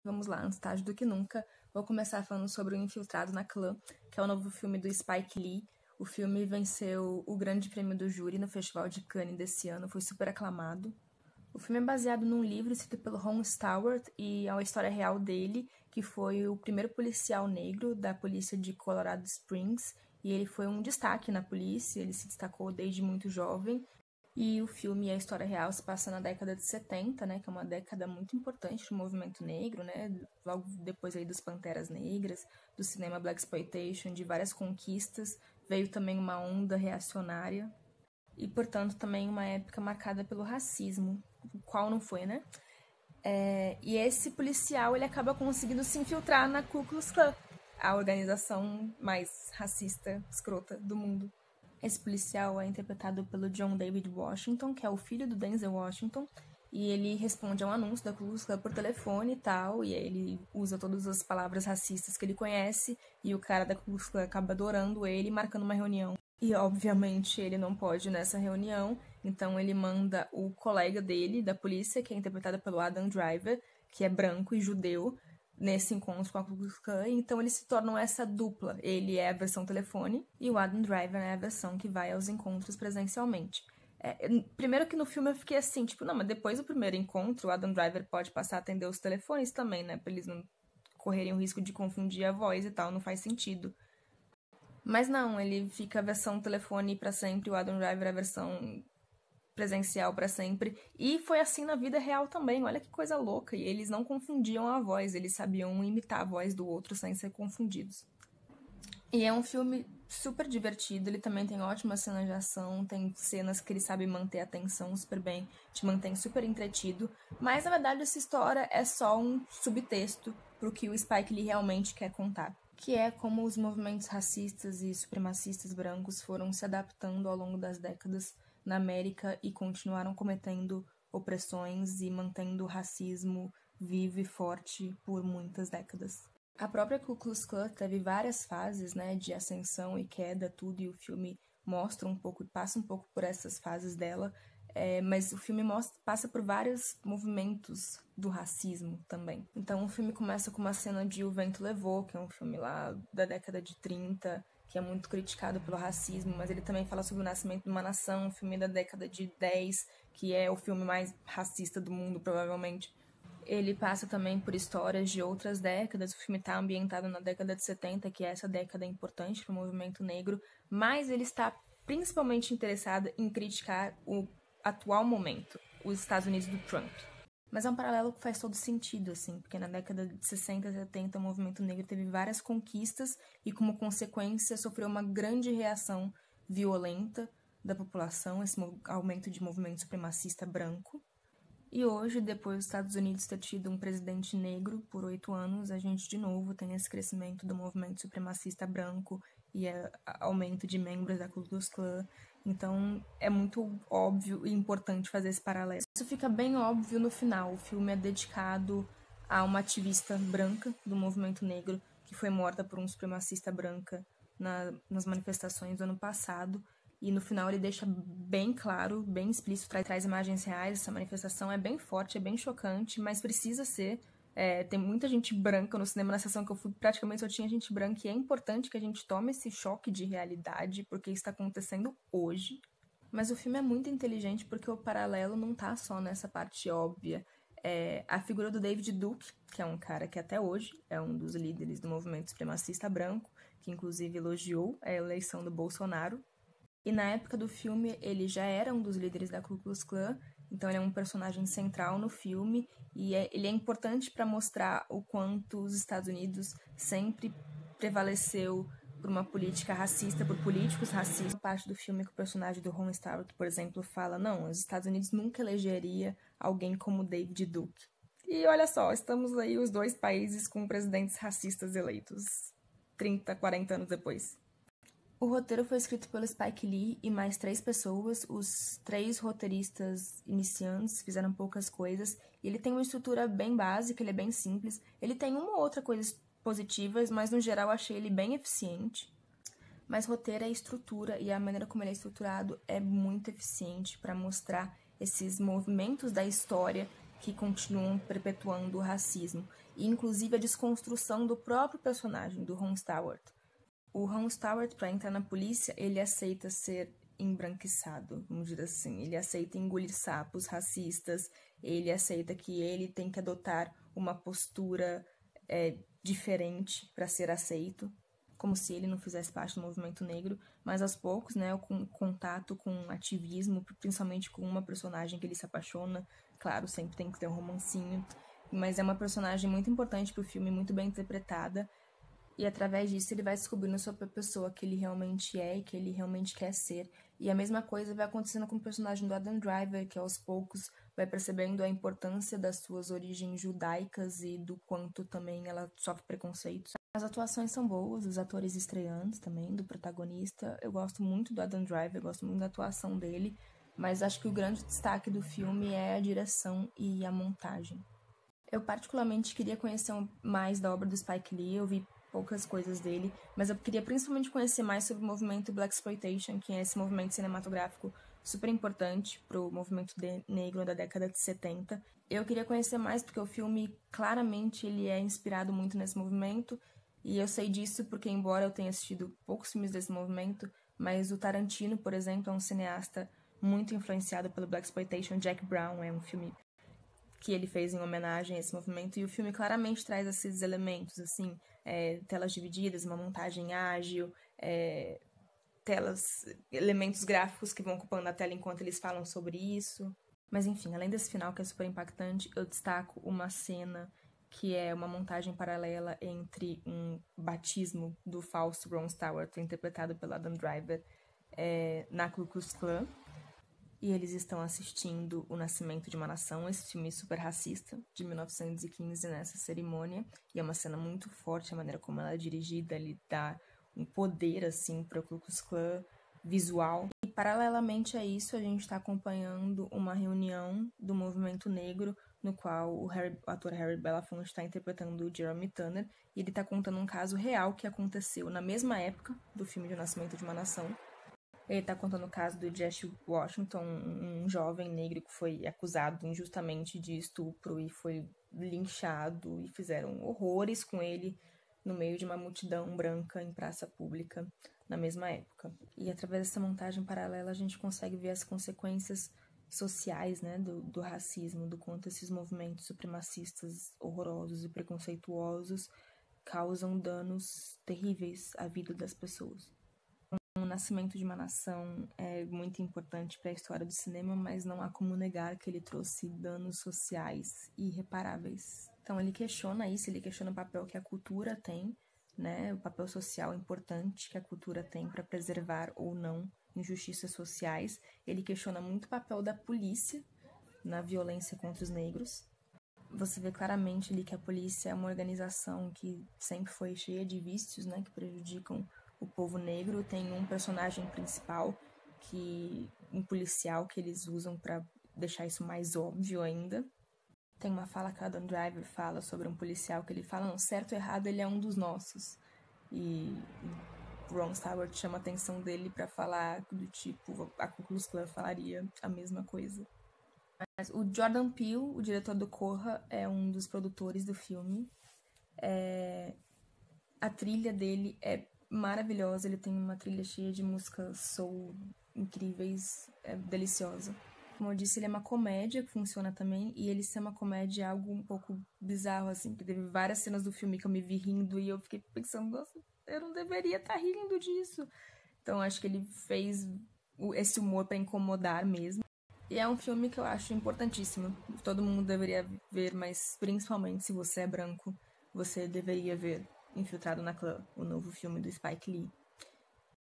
Vamos lá, antes tarde do que nunca, vou começar falando sobre O Infiltrado na Clã, que é o novo filme do Spike Lee. O filme venceu o grande prêmio do júri no Festival de Cannes desse ano, foi super aclamado. O filme é baseado num livro escrito pelo Ron Stewart e é uma história real dele, que foi o primeiro policial negro da polícia de Colorado Springs, e ele foi um destaque na polícia, ele se destacou desde muito jovem. E o filme e a história real se passa na década de 70, né, que é uma década muito importante do movimento negro, né, logo depois aí dos Panteras Negras, do cinema Blaxploitation, de várias conquistas, veio também uma onda reacionária e, portanto, também uma época marcada pelo racismo, qual não foi, né? E esse policial, ele acaba conseguindo se infiltrar na Ku Klux Klan, a organização mais racista, escrota do mundo. Esse policial é interpretado pelo John David Washington, que é o filho do Denzel Washington, e ele responde a um anúncio da Ku Klux Klan por telefone e tal, e aí ele usa todas as palavras racistas que ele conhece, e o cara da Ku Klux Klan acaba adorando ele, marcando uma reunião. E, obviamente, ele não pode ir nessa reunião, então ele manda o colega dele, da polícia, que é interpretado pelo Adam Driver, que é branco e judeu, nesse encontro com a Ku Klux Klan, então eles se tornam essa dupla. Ele é a versão telefone e o Adam Driver é a versão que vai aos encontros presencialmente. Primeiro que no filme eu fiquei assim, tipo, não, mas depois do primeiro encontro, o Adam Driver pode passar a atender os telefones também, né, pra eles não correrem o risco de confundir a voz e tal, não faz sentido. Mas não, ele fica a versão telefone pra sempre, o Adam Driver a versão presencial para sempre. E foi assim na vida real também, olha que coisa louca. E eles não confundiam a voz, eles sabiam imitar a voz do outro sem ser confundidos. E é um filme super divertido, ele também tem ótimas cenas de ação, tem cenas que ele sabe manter a atenção super bem, te mantém super entretido, mas na verdade essa história é só um subtexto pro que o Spike Lee realmente quer contar, que é como os movimentos racistas e supremacistas brancos foram se adaptando ao longo das décadas na América e continuaram cometendo opressões e mantendo o racismo vivo e forte por muitas décadas. A própria Ku Klux Klan teve várias fases, né, de ascensão e queda, tudo, e o filme mostra um pouco, passa um pouco por essas fases dela, mas o filme passa por vários movimentos do racismo também. Então o filme começa com uma cena de O Vento Levou, que é um filme lá da década de 30, que é muito criticado pelo racismo, mas ele também fala sobre o nascimento de uma nação, um filme da década de 10, que é o filme mais racista do mundo, provavelmente. Ele passa também por histórias de outras décadas. O filme está ambientado na década de 70, que é essa década importante para o movimento negro, mas ele está principalmente interessado em criticar o atual momento, os Estados Unidos do Trump. Mas é um paralelo que faz todo sentido, assim, porque na década de 60 e 70 o movimento negro teve várias conquistas e, como consequência, sofreu uma grande reação violenta da população, esse aumento de movimento supremacista branco. E hoje, depois dos Estados Unidos ter tido um presidente negro por 8 anos, a gente de novo tem esse crescimento do movimento supremacista branco e aumento de membros da Ku Klux Klan. Então, é muito óbvio e importante fazer esse paralelo. Isso fica bem óbvio no final. O filme é dedicado a uma ativista branca do movimento negro que foi morta por um supremacista branca nas manifestações do ano passado. E no final ele deixa bem claro, bem explícito, traz imagens reais. Essa manifestação é bem forte, é bem chocante, mas precisa ser. Tem muita gente branca no cinema. Na sessão que eu fui, praticamente só tinha gente branca, e é importante que a gente tome esse choque de realidade, porque isso está acontecendo hoje. Mas o filme é muito inteligente porque o paralelo não tá só nessa parte óbvia. A figura do David Duke, que é um cara que até hoje é um dos líderes do movimento supremacista branco, que inclusive elogiou a eleição do Bolsonaro. E na época do filme, ele já era um dos líderes da Ku Klux Klan, então ele é um personagem central no filme, e ele é importante para mostrar o quanto os Estados Unidos sempre prevaleceu por uma política racista, por políticos racistas. A parte do filme que o personagem do Ron Stewart, por exemplo, fala, não, os Estados Unidos nunca elegeria alguém como David Duke. E olha só, estamos aí os dois países com presidentes racistas eleitos, 30, 40 anos depois. O roteiro foi escrito pelo Spike Lee e mais 3 pessoas. Os 3 roteiristas iniciantes fizeram poucas coisas. E ele tem uma estrutura bem básica, ele é bem simples. Ele tem uma ou outra coisa positivas, mas no geral achei ele bem eficiente. Mas roteiro é estrutura e a maneira como ele é estruturado é muito eficiente para mostrar esses movimentos da história que continuam perpetuando o racismo, e inclusive a desconstrução do próprio personagem, do Ron Stewart. O Ron Stewart, para entrar na polícia, ele aceita ser embranquiçado, vamos dizer assim. Ele aceita engolir sapos racistas, ele aceita que ele tem que adotar uma postura diferente para ser aceito, como se ele não fizesse parte do movimento negro, mas aos poucos, né, com contato com ativismo, principalmente com uma personagem que ele se apaixona, claro, sempre tem que ter um romancinho, mas é uma personagem muito importante pro filme, muito bem interpretada, e através disso ele vai descobrindo sobre a pessoa que ele realmente é e que ele realmente quer ser. E a mesma coisa vai acontecendo com o personagem do Adam Driver, que aos poucos vai percebendo a importância das suas origens judaicas e do quanto também ela sofre preconceitos. As atuações são boas, os atores estreantes também, do protagonista. Eu gosto muito do Adam Driver, eu gosto muito da atuação dele, mas acho que o grande destaque do filme é a direção e a montagem. Eu particularmente queria conhecer mais da obra do Spike Lee, eu vi poucas coisas dele, mas eu queria principalmente conhecer mais sobre o movimento Blaxploitation, que é esse movimento cinematográfico super importante pro movimento negro da década de 70. Eu queria conhecer mais porque o filme, claramente, ele é inspirado muito nesse movimento, e eu sei disso porque, embora eu tenha assistido poucos filmes desse movimento, mas o Tarantino, por exemplo, é um cineasta muito influenciado pelo Blaxploitation. Jack Brown é um filme que ele fez em homenagem a esse movimento, e o filme claramente traz esses elementos, assim, telas divididas, uma montagem ágil, elementos gráficos que vão ocupando a tela enquanto eles falam sobre isso. Mas enfim, além desse final que é super impactante, eu destaco uma cena que é uma montagem paralela entre um batismo do falso Ron Stewart, interpretado pelo Adam Driver, na Ku Klux Klan, e eles estão assistindo O Nascimento de uma Nação, esse filme super racista, de 1915, nessa cerimônia, e é uma cena muito forte, a maneira como ela é dirigida, ele dá um poder, assim, para o Ku Klux Klan visual. E, paralelamente a isso, a gente está acompanhando uma reunião do movimento negro, no qual o ator Harry Belafonte está interpretando o Jeremy Tanner, e ele está contando um caso real que aconteceu na mesma época do filme de O Nascimento de uma Nação. Ele tá contando o caso do Jesse Washington, um jovem negro que foi acusado injustamente de estupro e foi linchado, e fizeram horrores com ele no meio de uma multidão branca em praça pública na mesma época. E através dessa montagem paralela a gente consegue ver as consequências sociais, né, do racismo, do quanto esses movimentos supremacistas horrorosos e preconceituosos causam danos terríveis à vida das pessoas. O Nascimento de uma Nação é muito importante para a história do cinema, mas não há como negar que ele trouxe danos sociais irreparáveis. Então ele questiona isso, ele questiona o papel que a cultura tem, né, o papel social importante que a cultura tem para preservar ou não injustiças sociais. Ele questiona muito o papel da polícia na violência contra os negros. Você vê claramente ali que a polícia é uma organização que sempre foi cheia de vícios, né, que prejudicam o povo negro. Tem um personagem principal, um policial que eles usam para deixar isso mais óbvio ainda. Tem uma fala que a Adam Driver fala sobre um policial, que ele fala, não, certo ou errado, ele é um dos nossos. E Ron Stewart chama a atenção dele para falar do tipo, a Ku Klux Klan falaria a mesma coisa. Mas o Jordan Peele, o diretor do Corra, é um dos produtores do filme. A trilha dele é maravilhosa, ele tem uma trilha cheia de músicas soul incríveis, é deliciosa. Como eu disse, ele é uma comédia que funciona também, e ele ser uma comédia é algo um pouco bizarro, assim, porque teve várias cenas do filme que eu me vi rindo e eu fiquei pensando, nossa, eu não deveria estar rindo disso. Então acho que ele fez esse humor para incomodar mesmo. E é um filme que eu acho importantíssimo. Todo mundo deveria ver, mas principalmente se você é branco, você deveria ver Infiltrado na Clã, o novo filme do Spike Lee.